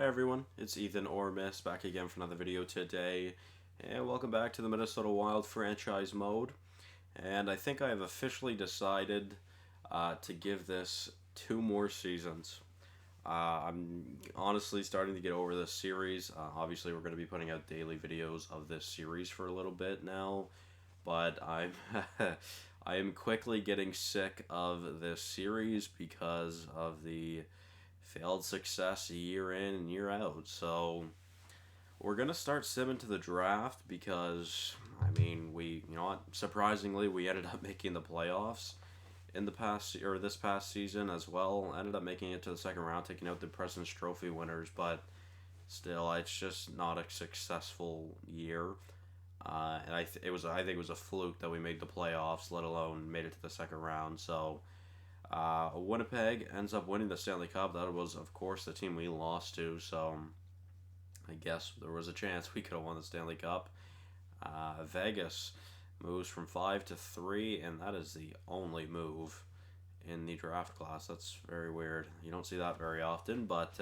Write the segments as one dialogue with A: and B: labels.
A: Hi everyone, it's Ethan or Miss back again for another video today, and welcome back to the Minnesota Wild franchise mode. And I think I have officially decided to give this 2 more seasons. I'm honestly starting to get over this series. Obviously, we're going to be putting out daily videos of this series for a little bit now, but I'm I am quickly getting sick of this series because of the failed success year in and year out. So we're gonna start simming to the draft because surprisingly we ended up making the playoffs in the past or this past season as well. Ended up making it to the second round, taking out the President's Trophy winners, but still, it's just not a successful year. And I think it was a fluke that we made the playoffs, let alone made it to the second round. So Winnipeg ends up winning the Stanley Cup. That was, of course, the team we lost to. So I guess there was a chance we could have won the Stanley Cup. Vegas moves from 5 to 3, and that is the only move in the draft class. That's very weird. You don't see that very often, but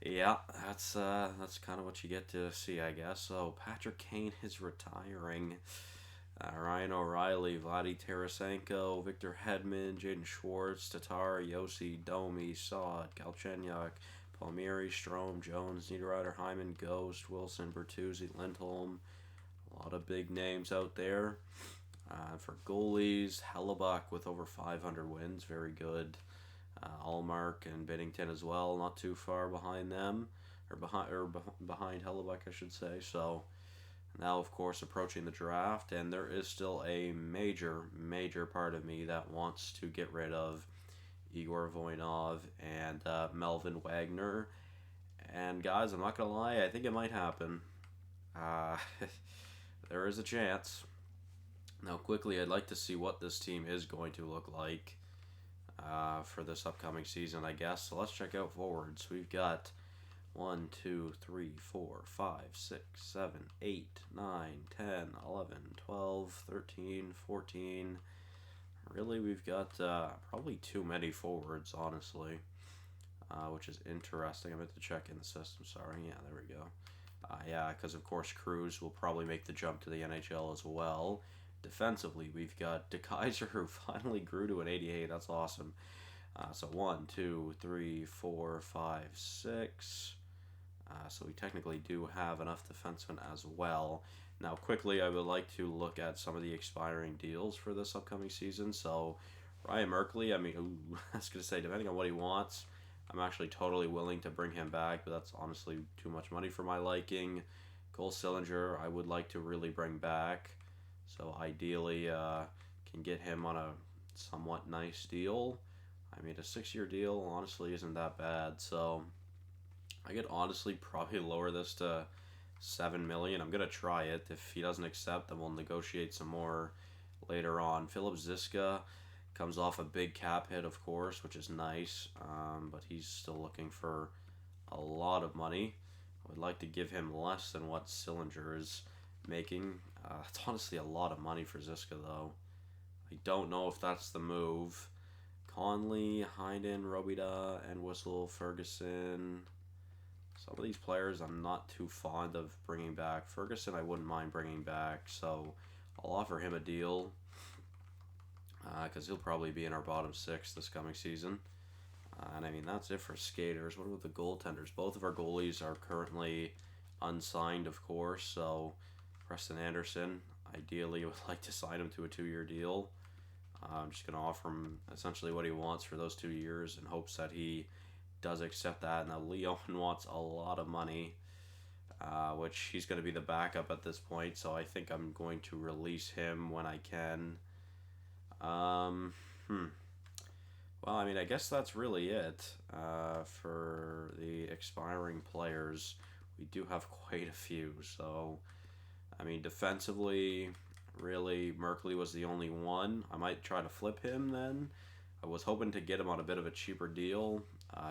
A: yeah, that's kind of what you get to see, I guess. So Patrick Kane is retiring. Ryan O'Reilly, Vladdy Tarasenko, Victor Hedman, Jaden Schwartz, Tatar, Yossi, Domi, Sod, Galchenyuk, Palmieri, Strome, Jones, Niederreiter, Hyman, Ghost, Wilson, Bertuzzi, Lindholm. A lot of big names out there. For goalies, Hellebuck with over 500 wins, very good. Allmark and Binnington as well, not too far behind them, behind Hellebuck, I should say. So now, of course, approaching the draft, and there is still a major part of me that wants to get rid of Igor Voinov and Melvin Wagner. And guys, I'm not gonna lie, I think it might happen. Uh, there is a chance. Now, quickly, I'd like to see what this team is going to look like for this upcoming season, I guess. So let's check out forwards. We've got 1, 2, 3, 4, 5, 6, 7, 8, 9, 10, 11, 12, 13, 14. Really, we've got probably too many forwards, honestly, which is interesting. I meant to check in the system. Sorry. Yeah, there we go. Yeah, because of course Cruz will probably make the jump to the NHL as well. Defensively, we've got DeKaiser, who finally grew to an 88. That's awesome. So 1, 2, 3, 4, 5, 6. So we technically do have enough defensemen as well. Now, quickly, I would like to look at some of the expiring deals for this upcoming season. So Ryan Merkley, I was going to say, depending on what he wants, I'm actually totally willing to bring him back, but that's honestly too much money for my liking. Cole Sillinger, I would like to really bring back. So ideally, can get him on a somewhat nice deal. A 6-year deal honestly isn't that bad. So I could honestly probably lower this to $7 million. I'm gonna try it. If he doesn't accept, then we'll negotiate some more later on. Philip Ziska comes off a big cap hit, of course, which is nice, but he's still looking for a lot of money. I would like to give him less than what Sillinger is making. It's honestly a lot of money for Ziska, though. I don't know if that's the move. Conley, Heinen, Robida, and Whistle, Ferguson. Some of these players I'm not too fond of bringing back. Ferguson I wouldn't mind bringing back, so I'll offer him a deal because he'll probably be in our bottom 6 this coming season. And that's it for skaters. What about the goaltenders? Both of our goalies are currently unsigned, of course, so Preston Anderson, ideally would like to sign him to a 2-year deal. I'm just going to offer him essentially what he wants for those 2 years in hopes that he does accept that. Now, Leon wants a lot of money, which he's going to be the backup at this point, so I think I'm going to release him when I can. Well, I guess that's really it for the expiring players. We do have quite a few, so, defensively, really, Merkley was the only one. I might try to flip him then. I was hoping to get him on a bit of a cheaper deal,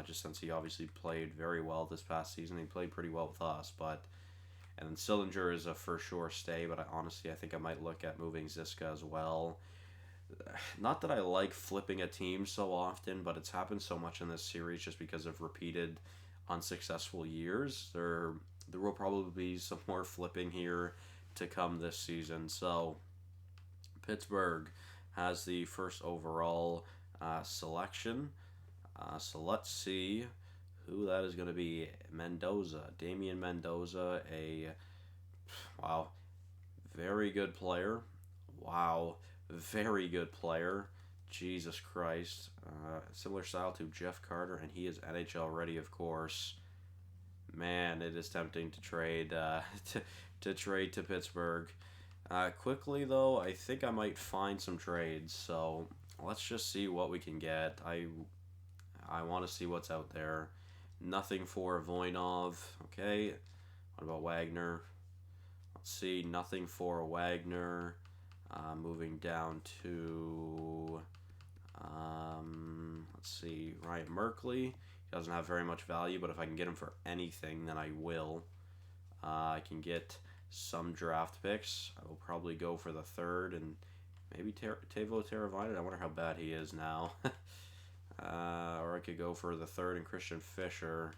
A: just since he obviously played very well this past season. He played pretty well with us, and then Sillinger is a for sure stay, but I think I might look at moving Ziska as well. Not that I like flipping a team so often, but it's happened so much in this series just because of repeated unsuccessful years. There will probably be some more flipping here to come this season. So Pittsburgh has the first overall selection. So let's see who that is going to be. Mendoza, Damian Mendoza, a wow, very good player. Wow, very good player. Jesus Christ. Similar style to Jeff Carter, and he is NHL ready, of course. Man, it is tempting to trade to trade to Pittsburgh. Quickly though, I think I might find some trades. So let's just see what we can get. I want to see what's out there. Nothing for Voinov. Okay. What about Wagner? Let's see. Nothing for Wagner. Moving down to let's see, Ryan Merkley. He doesn't have very much value, but if I can get him for anything, then I will. I can get some draft picks. I will probably go for the third and maybe Teuvo Teravainen. I wonder how bad he is now. Or I could go for the third and Christian Fischer.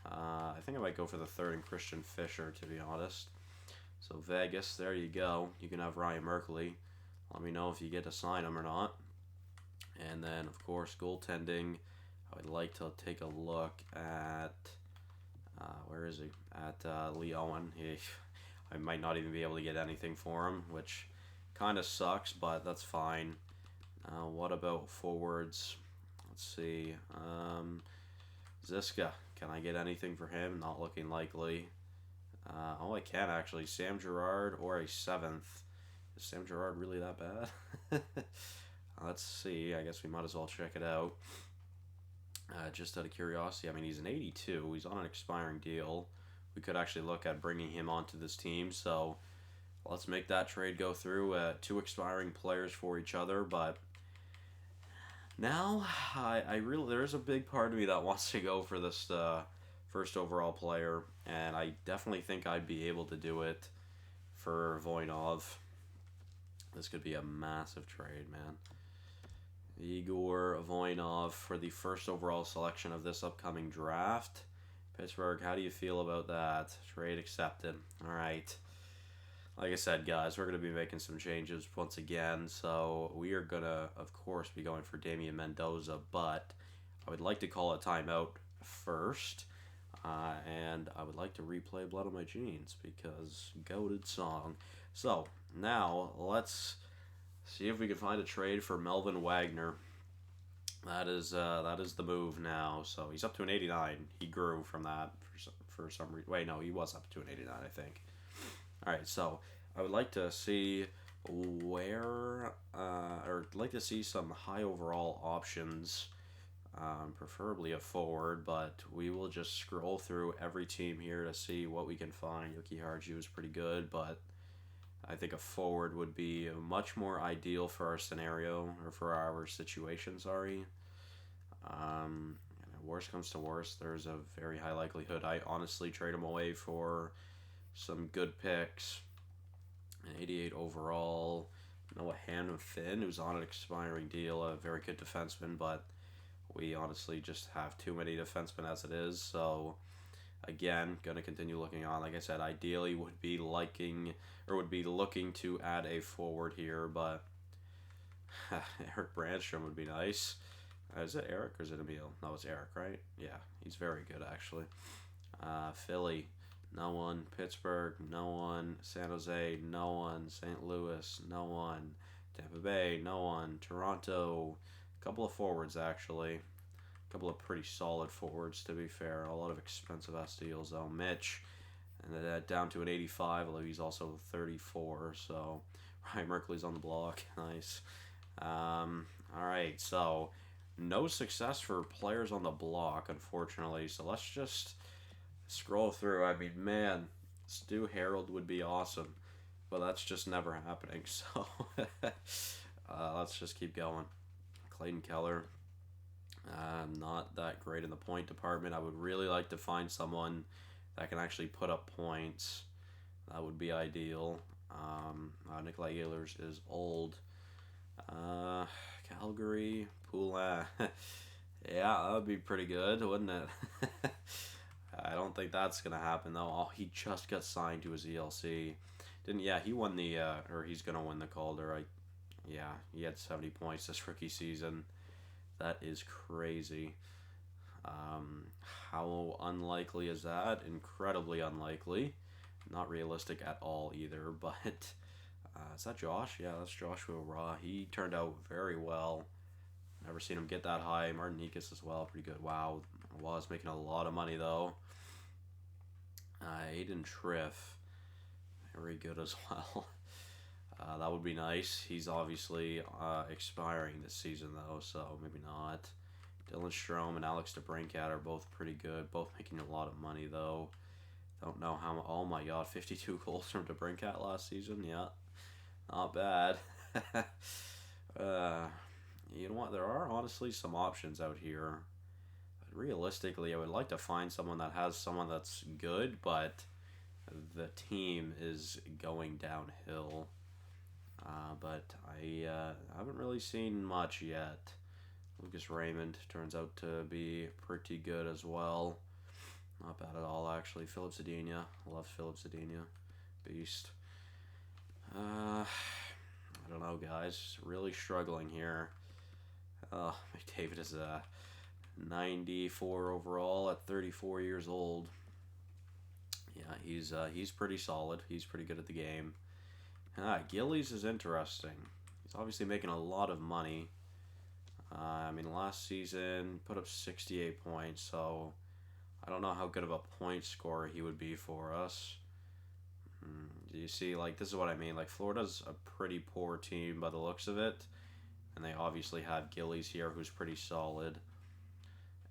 A: I think I might go for the third and Christian Fischer, to be honest. So Vegas, there you go. You can have Ryan Merkley. Let me know if you get to sign him or not. And then, of course, goaltending. I would like to take a look at where is he? At Lee Owen. I might not even be able to get anything for him, which kind of sucks, but that's fine. What about forwards? Let's see. Ziska. Can I get anything for him? Not looking likely. I can actually. Sam Girard or a 7th. Is Sam Girard really that bad? Let's see. I guess we might as well check it out. Just out of curiosity, I mean, he's an 82. He's on an expiring deal. We could actually look at bringing him onto this team. So let's make that trade go through. 2 expiring players for each other. But now, I really, there's a big part of me that wants to go for this first overall player. And I definitely think I'd be able to do it for Voinov. This could be a massive trade, man. Igor Voinov for the first overall selection of this upcoming draft. Pittsburgh, how do you feel about that? Trade accepted. All right. Like I said, guys, we're going to be making some changes once again. So we are going to, of course, be going for Damian Mendoza. But I would like to call a timeout first. And I would like to replay Blood on My Jeans because goated song. So now let's see if we can find a trade for Melvin Wagner. That is the move now. So he's up to an 89. He grew from that for some reason. Wait, no, he was up to an 89, I think. All right, so I would like to see where, or like to see some high overall options, preferably a forward. But we will just scroll through every team here to see what we can find. Yuki Harju is pretty good, but I think a forward would be much more ideal for our scenario, or for our situation, sorry. Worst comes to worst, there's a very high likelihood I honestly trade him away for some good picks. An 88 overall, Noah Hanfin, who's on an expiring deal, a very good defenseman, but we honestly just have too many defensemen as it is, so again, going to continue looking on. Like I said, ideally would be looking to add a forward here, but Eric Brandstrom would be nice. Is it Eric or is it Emil? No, it's Eric, right? Yeah, he's very good, actually. Philly, no one. Pittsburgh, no one. San Jose, no one. St. Louis, no one. Tampa Bay, no one. Toronto, a couple of forwards, actually. A couple of pretty solid forwards, to be fair. A lot of expensive ass deals, though. Mitch, and then down to an 85, although he's also 34, so Ryan Merkley's on the block. Nice. All right, so no success for players on the block, unfortunately, so let's just scroll through. I mean, man, Stu Harold would be awesome, but that's just never happening, so let's just keep going. Clayton Keller, not that great in the point department. I would really like to find someone that can actually put up points. That would be ideal. Nikolai Ehlers is old. Calgary, Poulin. Yeah, that would be pretty good, wouldn't it? I don't think that's gonna happen though. Oh, he just got signed to his ELC. Didn't? Yeah, he won the or he's gonna win the Calder. Yeah, he had 70 points this rookie season. That is crazy. Um, how unlikely is that? Incredibly unlikely. Not realistic at all either. But is that Josh? Yeah, that's Joshua Raw. He turned out very well. Never seen him get that high. Martinikas as well, pretty good. Wow, was making a lot of money though. Aiden Triff, very good as well. That would be nice. He's obviously expiring this season though, so maybe not. Dylan Strom and Alex DeBrincat are both pretty good, both making a lot of money though. Don't know how. Oh my God, 52 goals from DeBrincat last season. Yeah, not bad. uh, you know what? There are honestly some options out here. But realistically, I would like to find someone that has someone that's good, but the team is going downhill. But I haven't really seen much yet. Lucas Raymond turns out to be pretty good as well. Not bad at all, actually. Philip Zadina. Love Philip Zadina. Beast. I don't know, guys. Really struggling here. Oh, McDavid is a 94 overall at 34 years old. Yeah, he's pretty solid. He's pretty good at the game. Gillies is interesting. He's obviously making a lot of money. I mean, last season put up 68 points, so I don't know how good of a point scorer he would be for us. Do you see, like, this is what I mean. Like, Florida's a pretty poor team by the looks of it, and they obviously have Gillies here, who's pretty solid.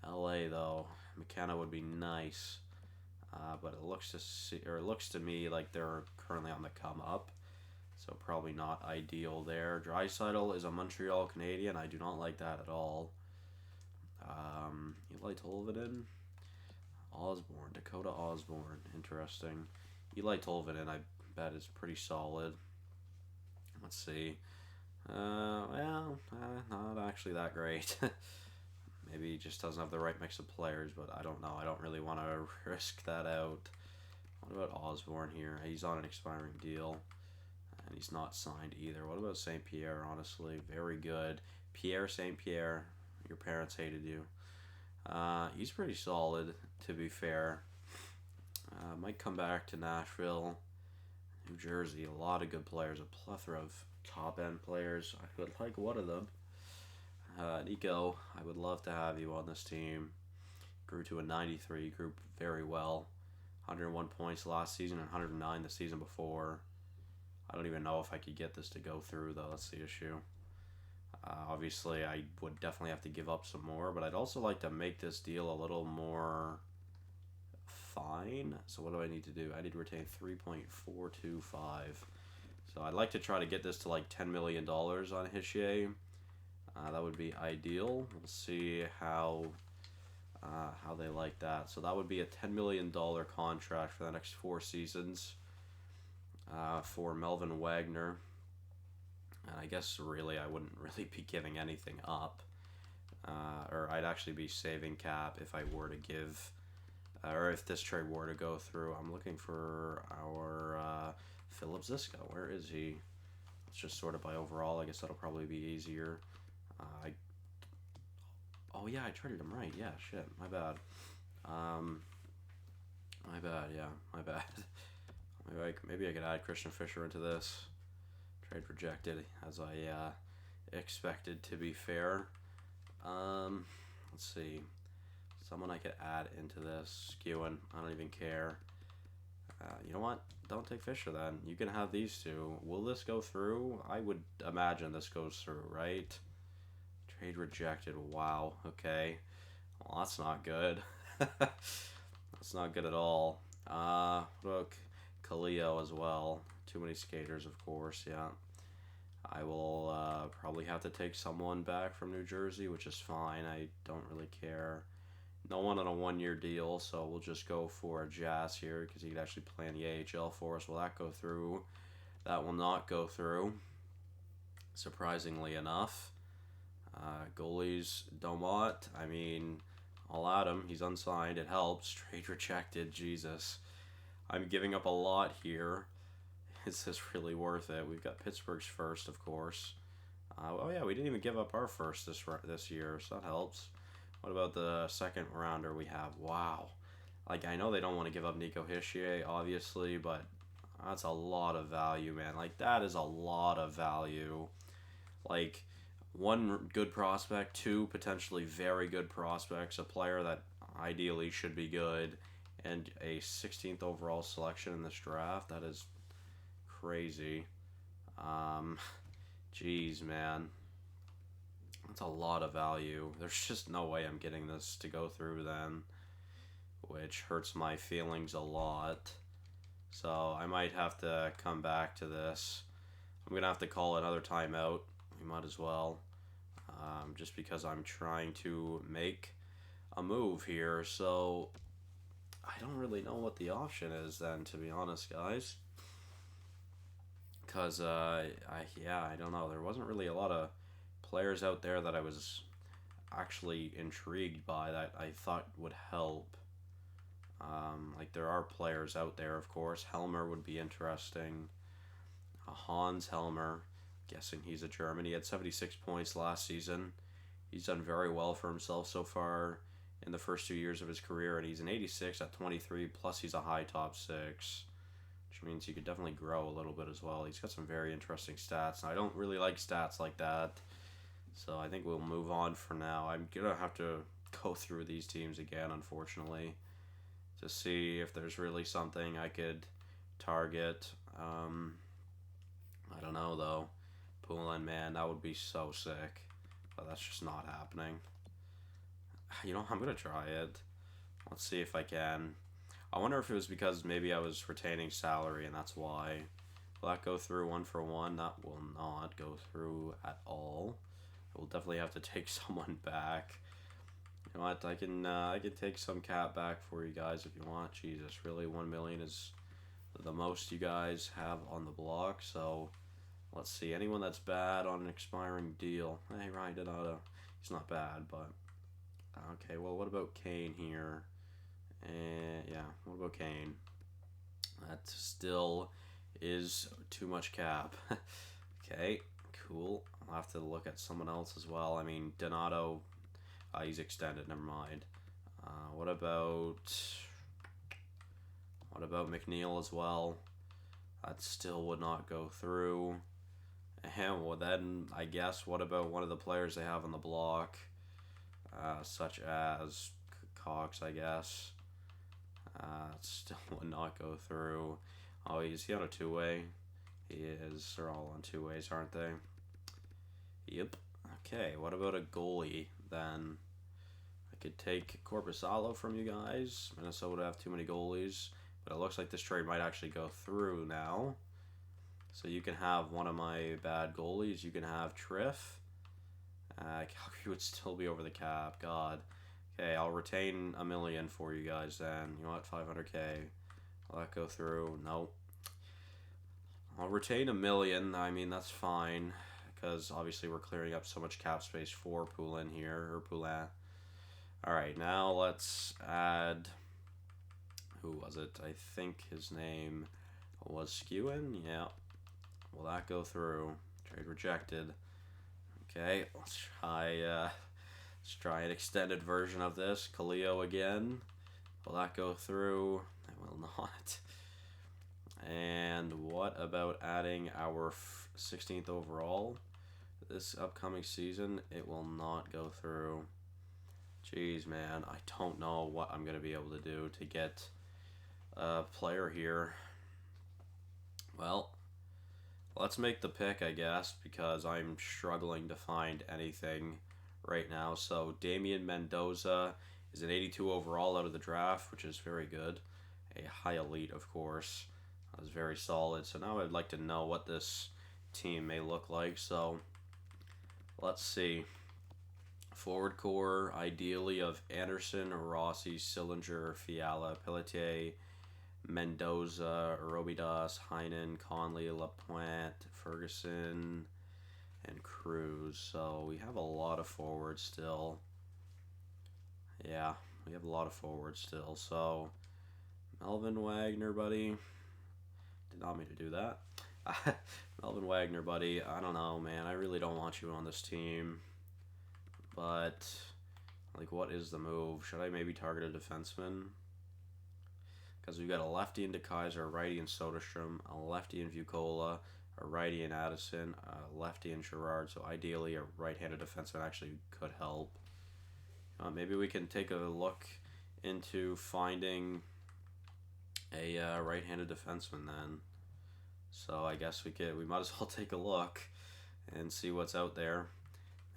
A: LA, though, McKenna would be nice, but it looks to me like they're currently on the come up. So probably not ideal there. Draisaitl is a Montreal Canadian. I do not like that at all. Eli Tolvanen, Osborne, Dakota Osborne. Interesting. Eli Tolvanen, I bet, is pretty solid. Let's see. Not actually that great. Maybe he just doesn't have the right mix of players, but I don't know. I don't really want to risk that out. What about Osborne here? He's on an expiring deal. And he's not signed either. What about St. Pierre, honestly? Very good. Pierre St. Pierre, your parents hated you. He's pretty solid, to be fair. Might come back to Nashville. New Jersey, a lot of good players. A plethora of top-end players. I would like one of them. Nico, I would love to have you on this team. Grew to a 93, grew very well. 101 points last season and 109 the season before. I don't even know if I could get this to go through, though. That's the issue. Obviously, I would definitely have to give up some more, but I'd also like to make this deal a little more fine. So what do I need to do? I need to retain 3.425. So I'd like to try to get this to like $10 million on Hischier. That would be ideal. We'll see how they like that. So that would be a $10 million contract for the next 4 seasons. For Melvin Wagner. And I guess really I wouldn't really be giving anything up. Or I'd actually be saving cap if I were to give, or if this trade were to go through. I'm looking for our Philip Ziska. Where is he? Let's just sort it by overall. I guess that'll probably be easier. Oh yeah, I traded him right. Yeah, shit, my bad. My bad. Yeah, my bad. Maybe I could add Christian Fischer into this. Trade rejected, as I expected, to be fair. Let's see. Someone I could add into this. Skewen. I don't even care. You know what? Don't take Fisher then. You can have these two. Will this go through? I would imagine this goes through, right? Trade rejected. Wow. Okay. Well, that's not good. That's not good at all. Look. Kaleo as well. Too many skaters, of course, yeah. I will probably have to take someone back from New Jersey, which is fine. I don't really care. No one on a 1-year deal, so we'll just go for Jazz here because he could actually play in the AHL for us. Will that go through? That will not go through, surprisingly enough. Goalies, Domot, I mean, I'll add him. He's unsigned. It helps. Trade rejected. Jesus. I'm giving up a lot here. Is this really worth it? We've got Pittsburgh's first, of course. Oh yeah, we didn't even give up our first this year, so that helps. What about the second rounder we have? Wow. Like, I know they don't want to give up Nico Hischier, obviously, but that's a lot of value, man. Like, that is a lot of value. Like, one good prospect, two potentially very good prospects, a player that ideally should be good, and a 16th overall selection in this draft. That is crazy. Um, Jeez, man. That's a lot of value. There's just no way I'm getting this to go through then, which hurts my feelings a lot. So I might have to come back to this. I'm going to have to call another timeout. We might as well. Just because I'm trying to make a move here. So I don't really know what the option is then, to be honest, guys. Because, I don't know. There wasn't really a lot of players out there that I was actually intrigued by that I thought would help. Like, there are players out there, of course. Helmer would be interesting. Hans Helmer, guessing he's a German. He had 76 points last season. He's done very well for himself so far in the first 2 years of his career, and he's an 86 at 23, plus he's a high top 6, which means he could definitely grow a little bit as well. He's got some very interesting stats, and I don't really like stats like that, so I think we'll move on for now. I'm going to have to go through these teams again, unfortunately, to see if there's really something I could target. I don't know, though. Poulin, man, that would be so sick. But that's just not happening. You know, I'm going to try it. Let's see if I can. I wonder if it was because maybe I was retaining salary and that's why. Will that go through 1 for 1? That will not go through at all. I will definitely have to take someone back. You know what? I can take some cap back for you guys if you want. Jesus, really, 1 million is the most you guys have on the block. So let's see. Anyone that's bad on an expiring deal? Hey, Ryan Donato. He's not bad, but okay. Well, what about Kane here? Yeah, what about Kane? That still is too much cap. Okay, cool. I'll have to look at someone else as well. I mean, Donato, he's extended. Never mind. What about McNeil as well? That still would not go through. And well, then I guess what about one of the players they have on the block, such as Cox? I guess. Still would not go through. Oh, is he on a two-way? He is. They're all on two-ways, aren't they? Yep. Okay, what about a goalie then? I could take Korpisalo from you guys. Minnesota would have too many goalies. But it looks like this trade might actually go through now. So you can have one of my bad goalies. You can have Triff. Calgary would still be over the cap. God. Okay, I'll retain $1 million for you guys then. You know what? 500K. Will that go through? Nope. I'll retain $1 million. I mean, that's fine. Because obviously we're clearing up so much cap space for Poulin here. Or Poulin. Alright, now let's add... Who was it? I think his name was Skewen. Yeah. Will that go through? Trade rejected. Okay, let's try an extended version of this. Kaleo again. Will that go through? It will not. And what about adding our 16th overall this upcoming season? It will not go through. Jeez, man. I don't know what I'm going to be able to do to get a player here. Well, let's make the pick, I guess, because I'm struggling to find anything right now. So Damian Mendoza is an 82 overall out of the draft, which is very good. A high elite, of course. That was very solid. So now I'd like to know what this team may look like. So let's see. Forward core, ideally, of Anderson, Rossi, Sillinger, Fiala, Pelletier, Mendoza, Robidas, Heinen, Conley, Lapointe, Ferguson, and Cruz. So we have a lot of forwards still. Yeah, we have a lot of forwards still. So Melvin Wagner, buddy. Did not mean to do that. Melvin Wagner, buddy. I don't know, man. I really don't want you on this team. But, like, what is the move? Should I maybe target a defenseman? Because we've got a lefty in DeKaiser, a righty in Soderstrom, a lefty in Vukola, a righty in Addison, a lefty in Gerard. So ideally, a right-handed defenseman actually could help. Maybe we can take a look into finding a right-handed defenseman then. So I guess we might as well take a look and see what's out there.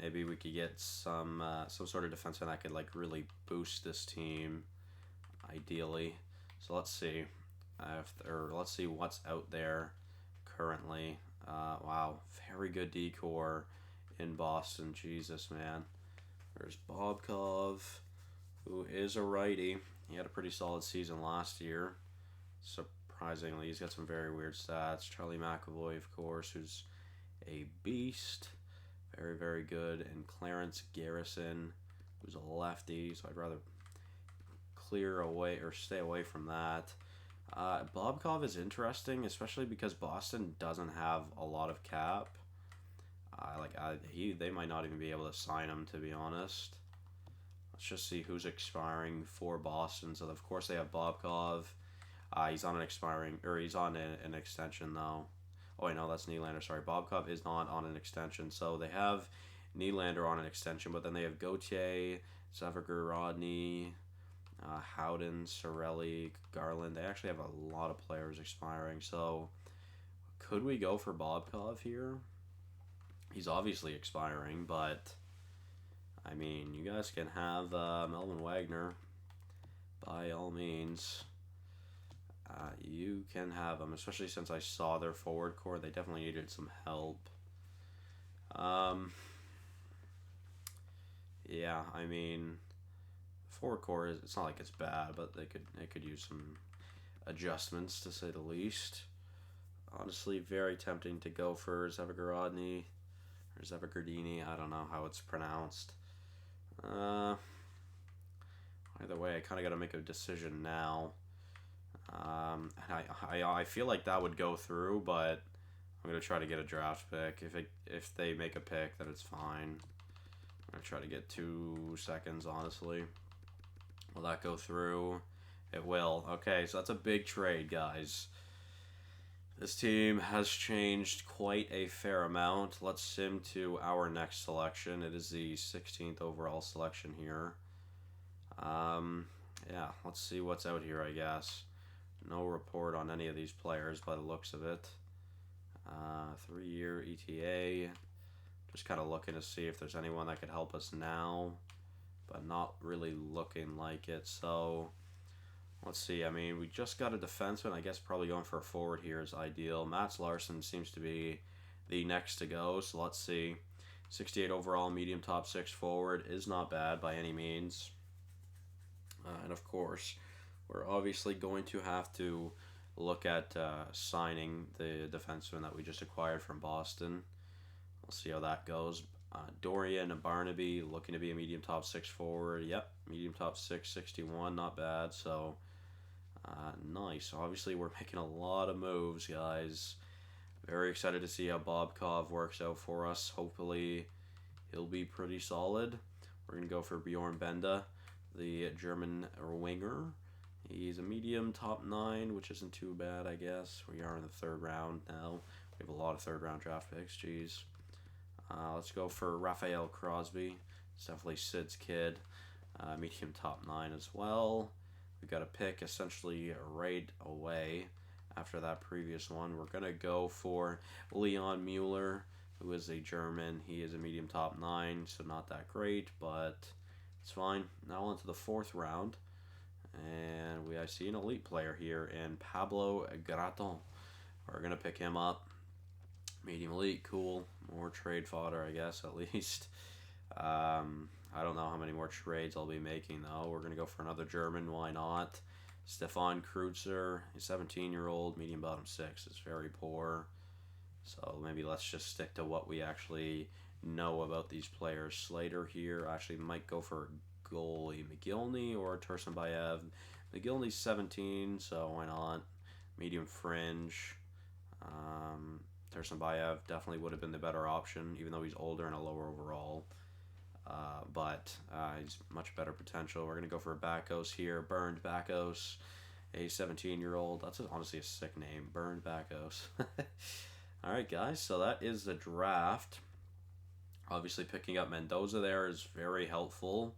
A: Maybe we could get some sort of defenseman that could like really boost this team, ideally. So let's see, let's see what's out there currently. Wow, very good decor in Boston. Jesus, man. There's Bobkov, who is a righty. He had a pretty solid season last year. Surprisingly, he's got some very weird stats. Charlie McAvoy, of course, who's a beast. Very, very good. And Clarence Garrison, who's a lefty, so I'd rather clear away or stay away from that. Bobkov is interesting, especially because Boston doesn't have a lot of cap. They might not even be able to sign him, to be honest. Let's just see who's expiring for Boston. So of course they have Bobkov. He's on an extension though. Oh wait, no, that's Nylander. Sorry, Bobkov is not on an extension. So they have Nylander on an extension, but then they have Gauthier, Rodney, Howden, Sorelli, Garland. They actually have a lot of players expiring. So could we go for Bobkov here? He's obviously expiring, but I mean, you guys can have Melvin Wagner by all means. You can have him, especially since I saw their forward core. They definitely needed some help. Yeah, I mean, forward core it's not like it's bad, but they could use some adjustments to say the least. Honestly, very tempting to go for Zavigarodny or Zavagardini. I don't know how it's pronounced. Either way, I kind of got to make a decision now. I feel like that would go through, but I'm gonna try to get a draft pick. If they make a pick, then it's fine. I'm gonna try to get 2 seconds, honestly. Will that go through? It will. Okay, so that's a big trade, guys. This team has changed quite a fair amount. Let's sim to our next selection. It is the 16th overall selection here. Yeah, let's see what's out here, I guess. No report on any of these players by the looks of it. 3-year ETA. Just kind of looking to see if there's anyone that could help us now, but not really looking like it. So let's see. I mean, we just got a defenseman. I guess probably going for a forward here is ideal. Mats Larson seems to be the next to go. So let's see. 68 overall, medium top 6 forward is not bad by any means. And of course, we're obviously going to have to look at signing the defenseman that we just acquired from Boston. We'll see how that goes. Dorian Barnaby, looking to be a medium top 6 forward. Yep, medium top 6, 61, not bad. So, nice. Obviously, we're making a lot of moves, guys. Very excited to see how Bobkov works out for us. Hopefully, he'll be pretty solid. We're going to go for Bjorn Benda, the German winger. He's a medium top 9, which isn't too bad, I guess. We are in the 3rd round now. We have a lot of 3rd round draft picks, jeez. Let's go for Raphael Crosby. It's definitely Sid's kid. Medium top 9 as well. We got a pick essentially right away after that previous one. We're going to go for Leon Mueller, who is a German. He is a medium top 9, so not that great, but it's fine. Now on to the 4th round. And I see an elite player here in Pablo Graton. We're going to pick him up. Medium elite, cool. More trade fodder, I guess, at least. I don't know how many more trades I'll be making, though. We're going to go for another German. Why not? Stefan Kreutzer, a 17-year-old, medium bottom 6. Is very poor. So maybe let's just stick to what we actually know about these players. Slater here actually might go for goalie McGillney or Tursunbayev. McGillney's 17, so why not? Medium fringe. Um, Tursunbayev definitely would have been the better option, even though he's older and a lower overall. But he's much better potential. We're going to go for Backos here. Burned Backos, a 17-year-old. That's honestly a sick name. Burned Backos. All right, guys. So that is the draft. Obviously, picking up Mendoza there is very helpful.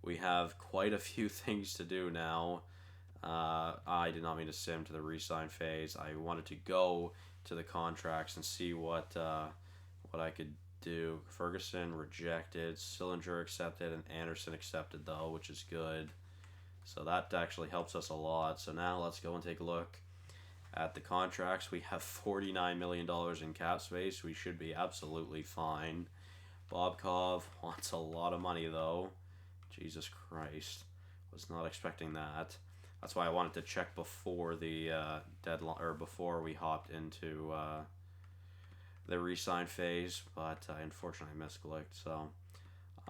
A: We have quite a few things to do now. I did not mean to sim to the re-sign phase. I wanted to go to the contracts and see what I could do. Ferguson rejected, Sillinger accepted, and Anderson accepted though, which is good. So that actually helps us a lot. So now let's go and take a look at the contracts. We have $49 million in cap space. We should be absolutely fine. Bobkov wants a lot of money though. Jesus Christ. Was not expecting that. That's why I wanted to check before the deadline, or before we hopped into the re-sign phase, but I unfortunately misclicked. So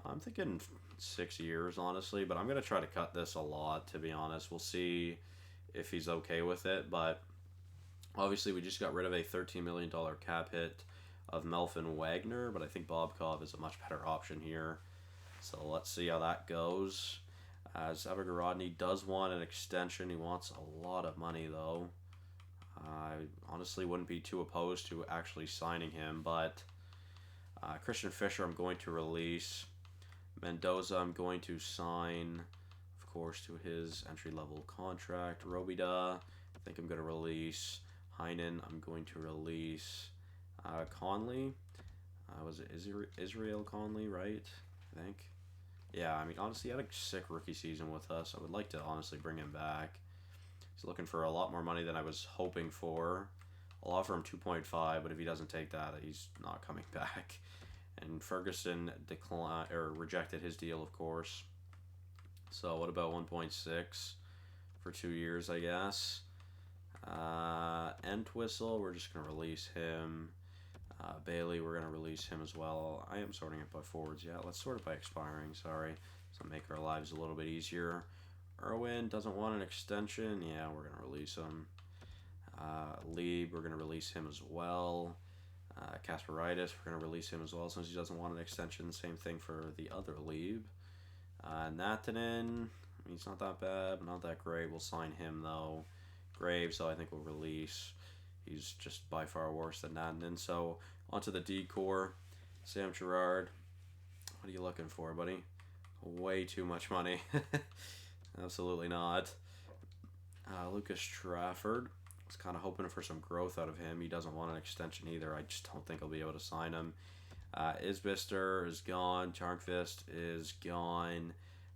A: I'm thinking 6 years, honestly, but I'm going to try to cut this a lot, to be honest. We'll see if he's okay with it, but obviously we just got rid of a $13 million cap hit of Melvin Wagner, but I think Bobkov is a much better option here. So let's see how that goes. As Evergarodny does want an extension. He wants a lot of money, though. I honestly wouldn't be too opposed to actually signing him, but Christian Fischer I'm going to release. Mendoza I'm going to sign, of course, to his entry-level contract. Robida, I think I'm going to release. Heinen I'm going to release. Conley, was it Israel Conley, right? I think. Yeah, I mean, honestly, he had a sick rookie season with us. I would like to honestly bring him back. He's looking for a lot more money than I was hoping for. I'll offer him 2.5, but if he doesn't take that, he's not coming back. And Ferguson rejected his deal, of course. So what about 1.6 for 2 years, I guess? Entwistle, we're just going to release him. Bailey, we're going to release him as well. I am sorting it by forwards. Yeah, let's sort it by expiring. Sorry. So make our lives a little bit easier. Irwin doesn't want an extension. Yeah, we're going to release him. Lieb, we're going to release him as well. Kasparaitis, we're going to release him as well since he doesn't want an extension. Same thing for the other Lieb. Natanen, he's not that bad, not that great. We'll sign him though. Graves, so I think we'll release. He's just by far worse than Natanen. So onto the D-core. Sam Girard, what are you looking for, buddy? Way too much money. Absolutely not. Lucas Trafford. I was kind of hoping for some growth out of him. He doesn't want an extension either. I just don't think I'll be able to sign him. Isbister is gone. Charnquist is gone.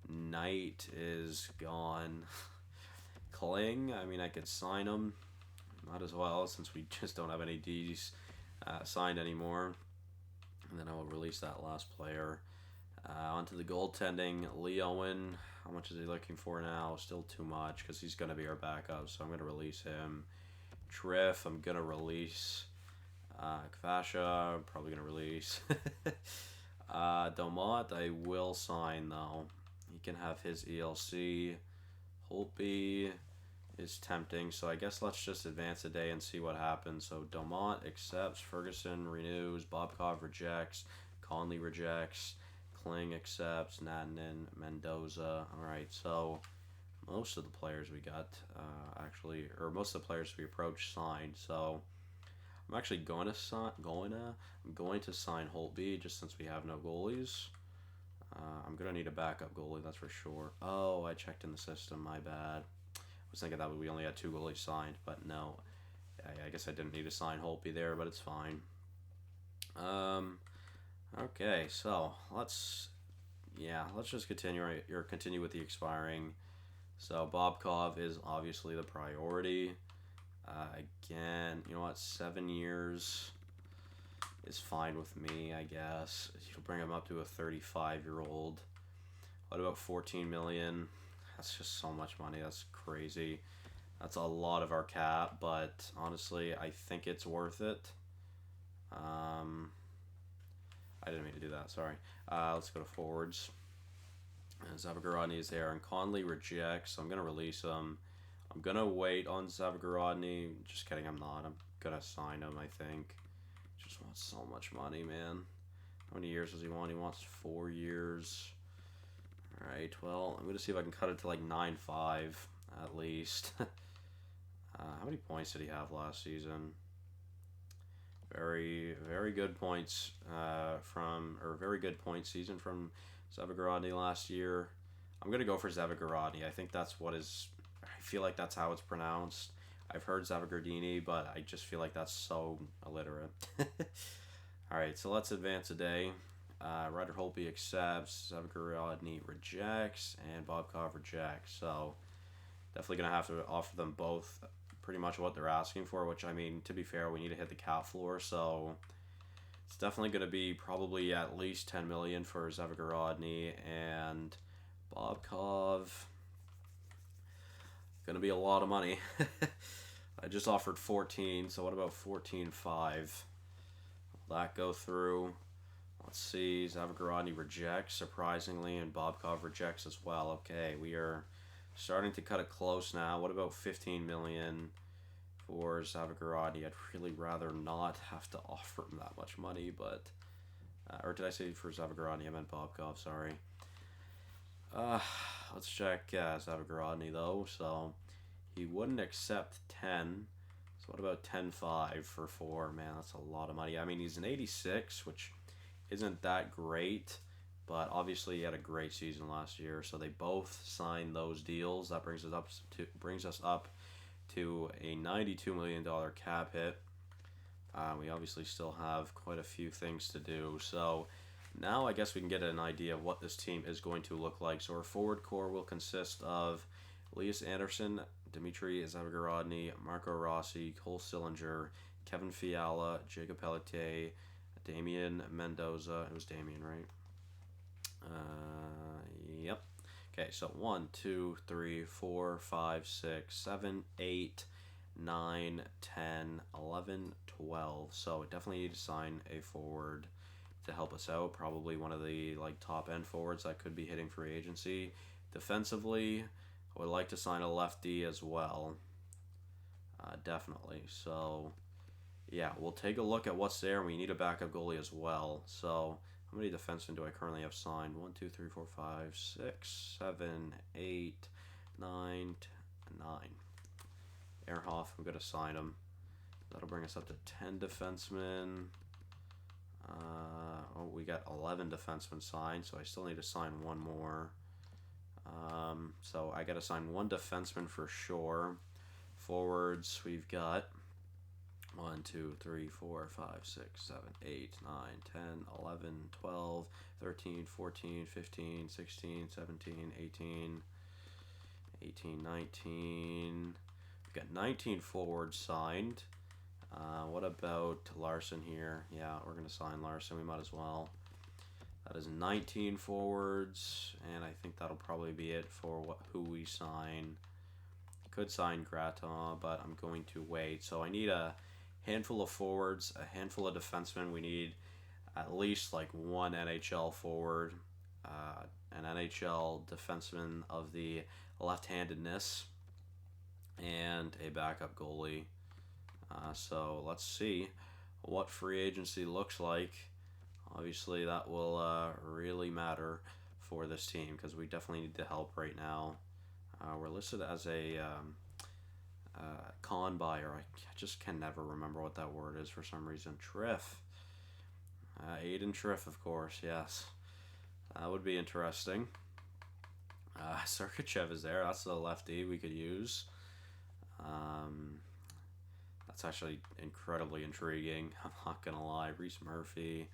A: Knight is gone. Kling, I mean, I could sign him. Might as well, since we just don't have any Ds signed anymore. And then I will release that last player. Onto the goaltending. Lee Owen, how much is he looking for now? Still too much, because he's going to be our backup, so I'm going to release him. Triff, I'm going to release. Kvasha, I'm probably going to release. Domont, I will sign, though. He can have his ELC. Holtby is tempting, so I guess let's just advance a day and see what happens. So Domont accepts, Ferguson renews, Bobkov rejects, Conley rejects, Kling accepts, Natanen, Mendoza. Alright, so most of the players we got most of the players we approached signed, so I'm actually going to sign Holtby just since we have no goalies. I'm going to need a backup goalie, that's for sure. Oh, I checked in the system, my bad. I was thinking that we only had 2 goalies signed, but no. I guess I didn't need to sign Holtby there, but it's fine. Okay, so let's just continue with the expiring. So Bobkov is obviously the priority. Again, you know what? 7 years is fine with me, I guess. You'll bring him up to a 35-year-old. What about 14 million? That's just so much money. That's crazy. That's a lot of our cap, but honestly, I think it's worth it. Um, I didn't mean to do that. Sorry. Let's go to forwards. Zavgarodny is there, and Conley rejects. So I'm gonna release him. I'm gonna wait on Zavgarodny. Just kidding. I'm not. I'm gonna sign him. I think. Just wants so much money, man. How many years does he want? He wants 4 years. All right. Well, I'm gonna see if I can cut it to like 9.5 at least. How many points did he have last season? Very, very good points very good point season from Zavgarodny last year. I'm gonna go for Zavgarodny. I think that's what is. I feel like that's how it's pronounced. I've heard Zavgardini, but I just feel like that's so illiterate. All right, so let's advance a day. Ryder Holtby accepts, Zavgarodny rejects, and Bobkov rejects. So definitely gonna have to offer them both pretty much what they're asking for, which, I mean, to be fair, we need to hit the cap floor, so it's definitely going to be probably at least 10 million for Zavgarodny, and Bobkov, going to be a lot of money. I just offered 14, so what about 14.5? Will that go through? Let's see, Zavgarodny rejects, surprisingly, and Bobkov rejects as well. Okay, we are starting to cut it close now. What about 15 million for Zavgarodny? I'd really rather not have to offer him that much money, but or did I say for Zavgarodny? I meant Bobkov. Sorry. Let's check Zavgarodny though. So he wouldn't accept 10. So what about 10.5 for 4? Man, that's a lot of money. I mean, he's an 86, which isn't that great. But obviously, he had a great season last year, so they both signed those deals. That brings us up to a $92 million cap hit. We obviously still have quite a few things to do. So now I guess we can get an idea of what this team is going to look like. So our forward core will consist of Elias Anderson, Dmitry Zavgarodny, Marco Rossi, Cole Sillinger, Kevin Fiala, Jacob Pelletier, Damian Mendoza. It was Damian, right? Yep. Okay, so 1, 2, 3, 4, 5, 6, 7, 8, 9, 10, 11, 12. So definitely need to sign a forward to help us out. Probably one of the top end forwards that could be hitting free agency. Defensively, I would like to sign a lefty as well. Definitely. So yeah, we'll take a look at what's there. We need a backup goalie as well. So how many defensemen do I currently have signed? 1, 2, 3, 4, 5, 6, 7, 8, 9, 9. Ehrhoff, I'm going to sign him. That'll bring us up to 10 defensemen. We got 11 defensemen signed, so I still need to sign one more. So I got to sign one defenseman for sure. Forwards, we've got 1, 2, 3, 4, 5, 6, 7, 8, 9, 10, 11, 12, 13, 14, 15, 16, 17, 18, 19. We've got 19 forwards signed. What about Larson here? Yeah, we're going to sign Larson. We might as well. That is 19 forwards, and I think that'll probably be it for who we sign. Could sign Graton, but I'm going to wait. So I need a handful of forwards, a handful of defensemen. We need at least one NHL forward, an NHL defenseman of the left-handedness, and a backup goalie. So let's see what free agency looks like. Obviously, that will really matter for this team because we definitely need the help right now. We're listed as a con buyer. I just can never remember what that word is for some reason. Triff. Aiden Triff, of course, yes. That would be interesting. Sergachev is there. That's the lefty we could use. That's actually incredibly intriguing. I'm not going to lie. Reese Murphy.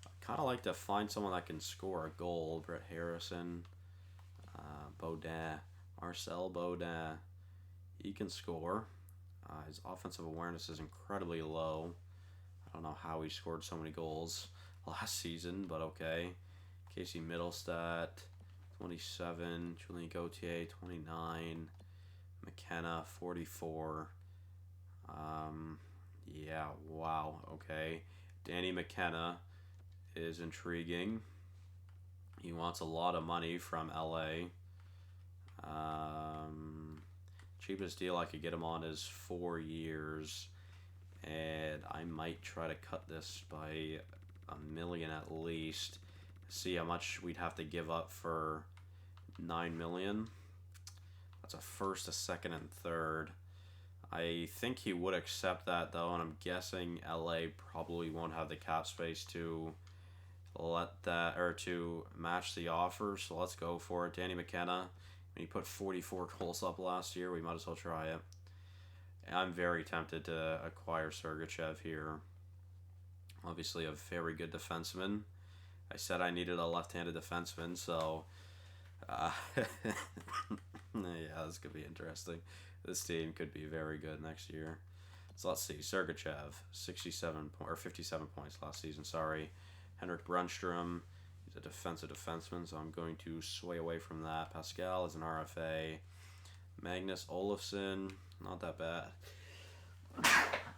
A: I kind of like to find someone that can score a goal. Brett Harrison. Baudin. Marcel Baudin. He can score. His offensive awareness is incredibly low. I don't know how he scored so many goals last season, but okay. Casey Middlestat, 27. Julien Gauthier, 29. McKenna, 44. Yeah, wow, okay. Danny McKenna is intriguing. He wants a lot of money from LA. Cheapest deal I could get him on is 4 years, and I might try to cut this by $1 million at least. See how much we'd have to give up for $9 million. That's a first, a second, and third. I think he would accept that though, and I'm guessing LA probably won't have the cap space to let that or to match the offer. So let's go for it. Danny McKenna. When he put 44 goals up last year, we might as well try it. I'm very tempted to acquire Sergachev here. Obviously, a very good defenseman. I said I needed a left-handed defenseman, so yeah, this could be interesting. This team could be very good next year. So let's see. Sergachev, 57 points last season. Sorry, Henrik Brunstrom. He's a defensive defenseman, so I'm going to sway away from that. Pascal is an RFA. Magnus Olofsson, not that bad.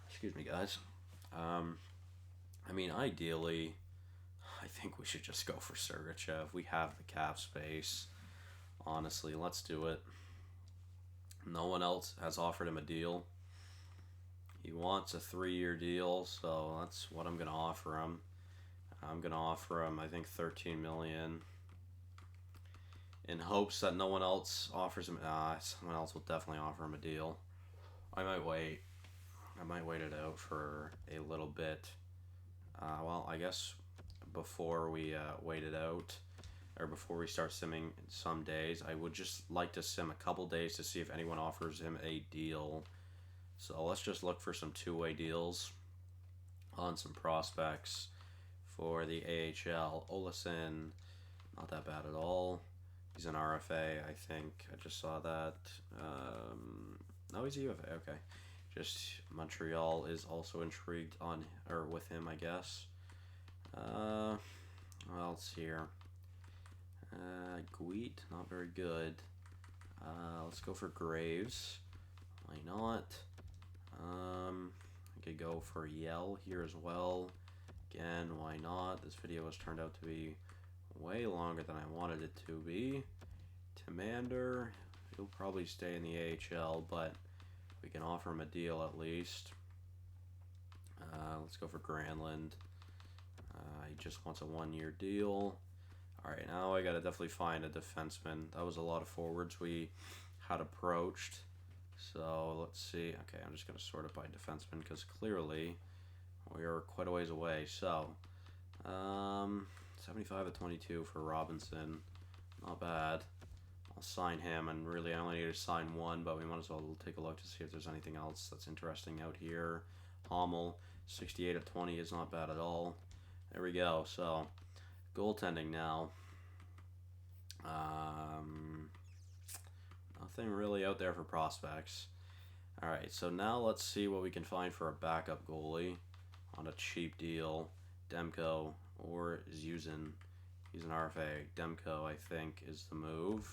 A: Excuse me, guys. I mean, ideally, I think we should just go for Sergachev. We have the cap space. Honestly, let's do it. No one else has offered him a deal. He wants a 3-year deal, so that's what I'm going to offer him. I'm going to offer him, I think, $13 million. In hopes that no one else offers him. Someone else will definitely offer him a deal. I might wait. I might wait it out for a little bit. Well, I guess before we wait it out, or before we start simming some days, I would just like to sim a couple days to see if anyone offers him a deal. So let's just look for some two-way deals on some prospects for the AHL. Olesen, not that bad at all. He's an RFA, I think. I just saw that. No, he's a UFA. Okay. Just Montreal is also intrigued on or with him, I guess. What else here? Guit, not very good. Let's go for Graves. Why not? I could go for Yell here as well. Again, why not? This video has turned out to be way longer than I wanted it to be. Timander, he'll probably stay in the AHL, but we can offer him a deal at least. Let's go for Granlund. He just wants a 1-year deal. Alright, now I gotta definitely find a defenseman. That was a lot of forwards we had approached. So let's see. Okay, I'm just gonna sort it by defenseman because clearly we are quite a ways away. So 75 at 22 for Robinson. Not bad. I'll sign him, and really I only need to sign one, but we might as well take a look to see if there's anything else that's interesting out here. Hommel, 68 at 20 is not bad at all. There we go. So goaltending now. Nothing really out there for prospects. Alright, so now let's see what we can find for a backup goalie on a cheap deal. Demko or Zuzin. He's an RFA. Demko, I think, is the move.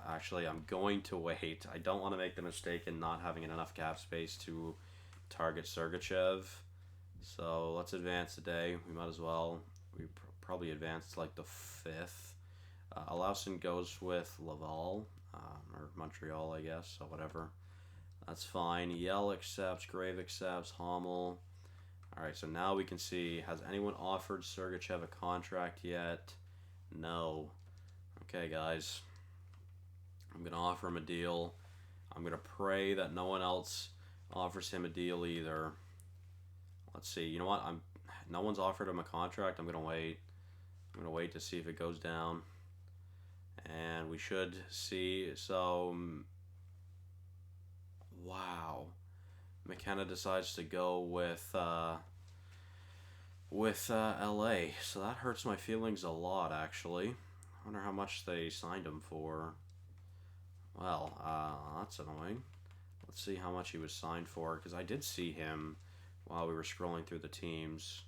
A: Actually, I'm going to wait. I don't want to make the mistake in not having enough cap space to target Sergachev. So let's advance today. We might as well. We probably advanced like the 5th. Alausen goes with Laval, or Montreal, I guess, so whatever. That's fine. Yell accepts, Grave accepts, Hommel. Alright, so now we can see, has anyone offered Sergachev a contract yet? No. Okay, guys. I'm going to offer him a deal. I'm going to pray that no one else offers him a deal either. Let's see. You know what? No one's offered him a contract. I'm going to wait. I'm going to wait to see if it goes down. And we should see. So, wow. McKenna decides to go with LA. So that hurts my feelings a lot, actually. I wonder how much they signed him for. Well, that's annoying. Let's see how much he was signed for, because I did see him while we were scrolling through the teams.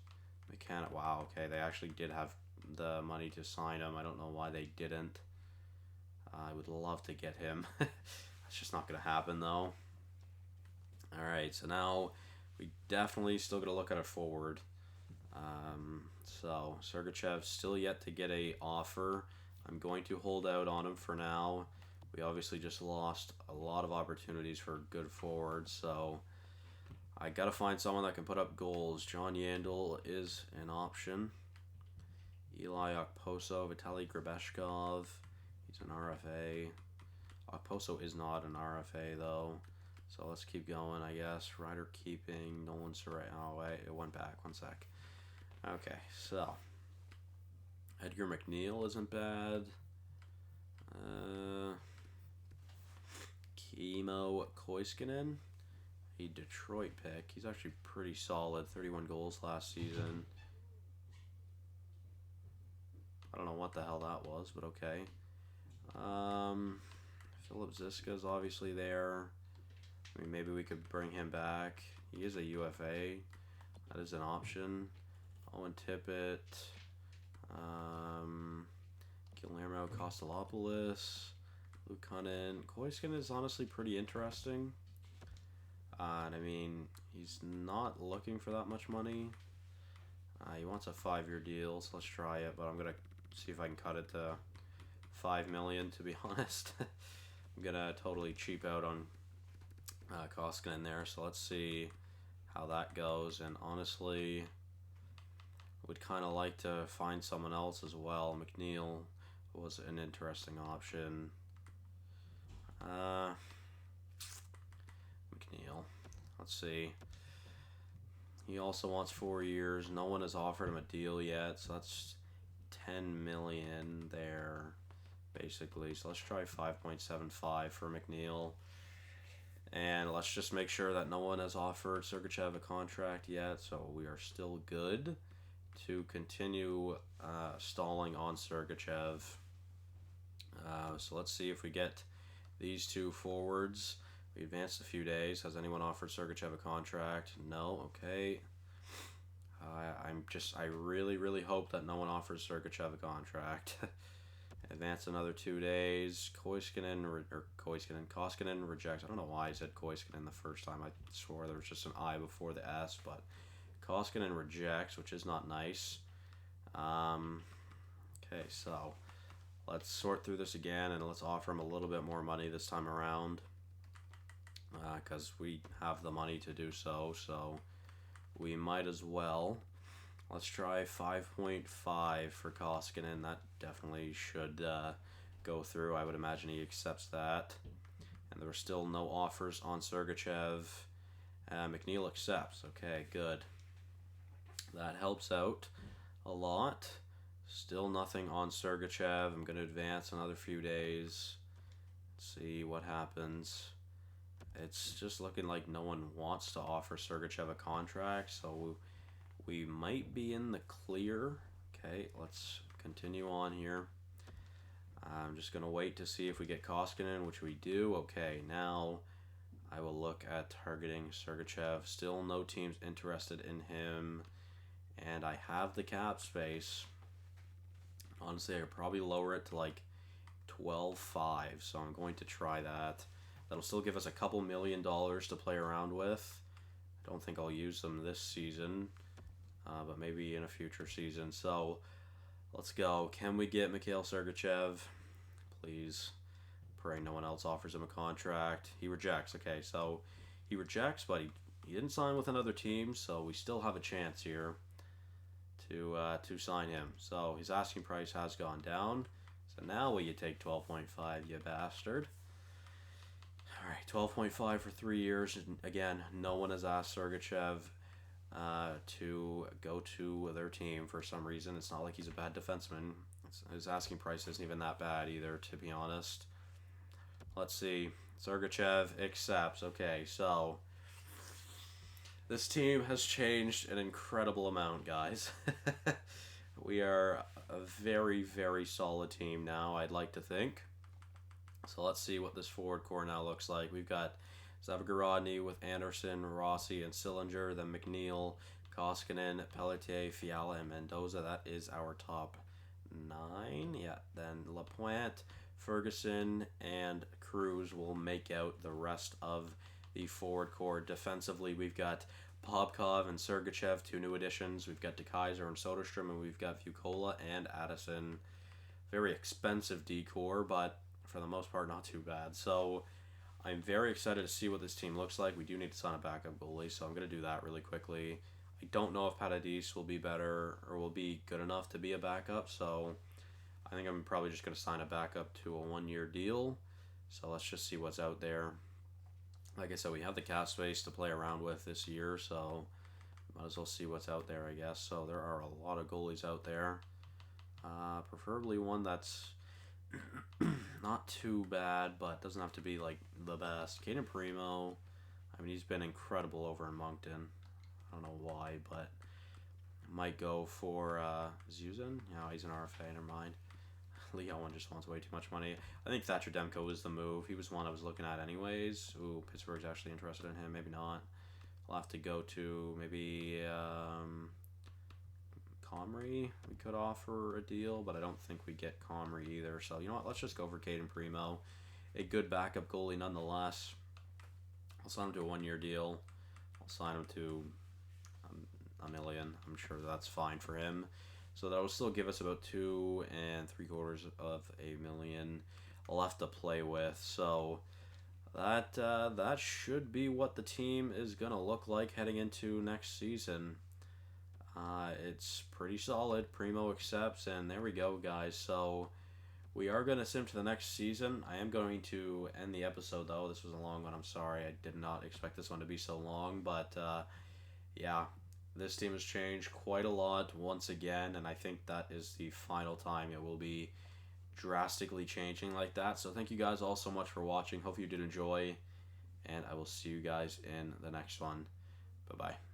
A: McKenna, wow, okay, they actually did have the money to sign him. I don't know why they didn't. I would love to get him. That's just not going to happen, though. Alright, so now We definitely still got to look at a forward. So Sergachev still yet to get a offer. I'm going to hold out on him for now. We obviously just lost a lot of opportunities for good forwards, so I gotta find someone that can put up goals. John Yandel is an option. Eli Okposo, Vitaly Grebeshkov, he's an RFA. Okposo is not an RFA though, so let's keep going, I guess. Ryder keeping, Nolan Surratt. Oh wait, it went back. 1 sec. Okay, so Edgar McNeil isn't bad. Kimmo Koiskinen, a Detroit pick. He's actually pretty solid. 31 goals last season. I don't know what the hell that was, but okay. Philip Ziska's obviously there. I mean, maybe we could bring him back. He is a UFA. That is an option. Owen Tippett. Guillermo Kostalopoulos. Luke Cunnin. Koiskinen is honestly pretty interesting. And I mean, he's not looking for that much money. He wants a 5-year deal, so let's try it. But I'm gonna see if I can cut it to $5 million. To be honest, I'm gonna totally cheap out on Koskinen there. So let's see how that goes. And honestly, would kind of like to find someone else as well. McNeil was an interesting option. McNeil. Let's see. He also wants 4 years. No one has offered him a deal yet, so that's $10 million there, basically. So let's try 5.75 for McNeil. And let's just make sure that no one has offered Sergachev a contract yet, so we are still good to continue stalling on Sergachev. So let's see if we get these two forwards. We advanced a few days. Has anyone offered Sergachev a contract? No. Okay. I really hope that no one offers Sergachev a contract. Advance another 2 days. Koskinen rejects. I don't know why I said Koskinen the first time. I swore there was just an I before the S, but Koskinen rejects, which is not nice. Okay, so let's sort through this again and let's offer him a little bit more money this time around, because we have the money to do so, so we might as well. Let's try 5.5 for Koskinen. That definitely should go through. I would imagine he accepts that. And there are still no offers on Sergachev. McNeil accepts. Okay, good. That helps out a lot. Still nothing on Sergachev. I'm going to advance another few days. See what happens. It's just looking like no one wants to offer Sergachev a contract, so we might be in the clear. Okay, let's continue on here. I'm just going to wait to see if we get Koskinen, which we do. Okay, now I will look at targeting Sergachev. Still no teams interested in him, and I have the cap space. Honestly, I could probably lower it to like 12.5, so I'm going to try that. That'll still give us a couple $1 million to play around with. I don't think I'll use them this season, but maybe in a future season. So let's go. Can we get Mikhail Sergachev? Please. Pray no one else offers him a contract. He rejects. Okay, so he rejects, but he didn't sign with another team, so we still have a chance here to sign him. So his asking price has gone down. So now will you take 12.5, you bastard? All right, 12.5 for 3 years. And again, no one has asked Sergachev to go to their team for some reason. It's not like he's a bad defenseman. His asking price isn't even that bad either, to be honest. Let's see. Sergachev accepts. Okay, so this team has changed an incredible amount, guys. We are a very, very solid team now, I'd like to think. So let's see what this forward core now looks like. We've got Zavgarodny with Anderson, Rossi, and Sillinger. Then McNeil, Koskinen, Pelletier, Fiala, and Mendoza. That is our top 9. Yeah. Then Lapointe, Ferguson, and Cruz will make out the rest of the forward core. Defensively, we've got Popkov and Sergachev, two new additions. We've got DeKaiser and Soderstrom, and we've got Vukola and Addison. Very expensive decor, but for the most part, not too bad. So I'm very excited to see what this team looks like. We do need to sign a backup goalie, so I'm going to do that really quickly. I don't know if Paradis will be better or will be good enough to be a backup, so I think I'm probably just going to sign a backup to a 1-year deal. So let's just see what's out there. Like I said, we have the cap space to play around with this year, so might as well see what's out there, I guess. So there are a lot of goalies out there. Preferably one that's not too bad, but doesn't have to be like the best. Caden Primo, I mean, he's been incredible over in Moncton. I don't know why, but might go for Zuzan. No, he's an RFA. Never mind. Leon just wants way too much money. I think Thatcher Demko was the move. He was one I was looking at anyways. Ooh, Pittsburgh's actually interested in him. Maybe not. I'll have to go to maybe Comrie. We could offer a deal, but I don't think we get Comrie either. So, you know what? Let's just go for Caden Primo. A good backup goalie nonetheless. I'll sign him to a 1-year deal. I'll sign him to $1 million. I'm sure that's fine for him. So that will still give us about 2 3/4 of $1 million left to play with. So that should be what the team is gonna look like heading into next season. It's pretty solid. Primo accepts, and there we go, guys. So we are going to sim to the next season. I am going to end the episode, though. This was a long one. I'm sorry. I did not expect this one to be so long. But, yeah, this team has changed quite a lot once again, and I think that is the final time it will be drastically changing like that. So thank you guys all so much for watching. Hope you did enjoy, and I will see you guys in the next one. Bye-bye.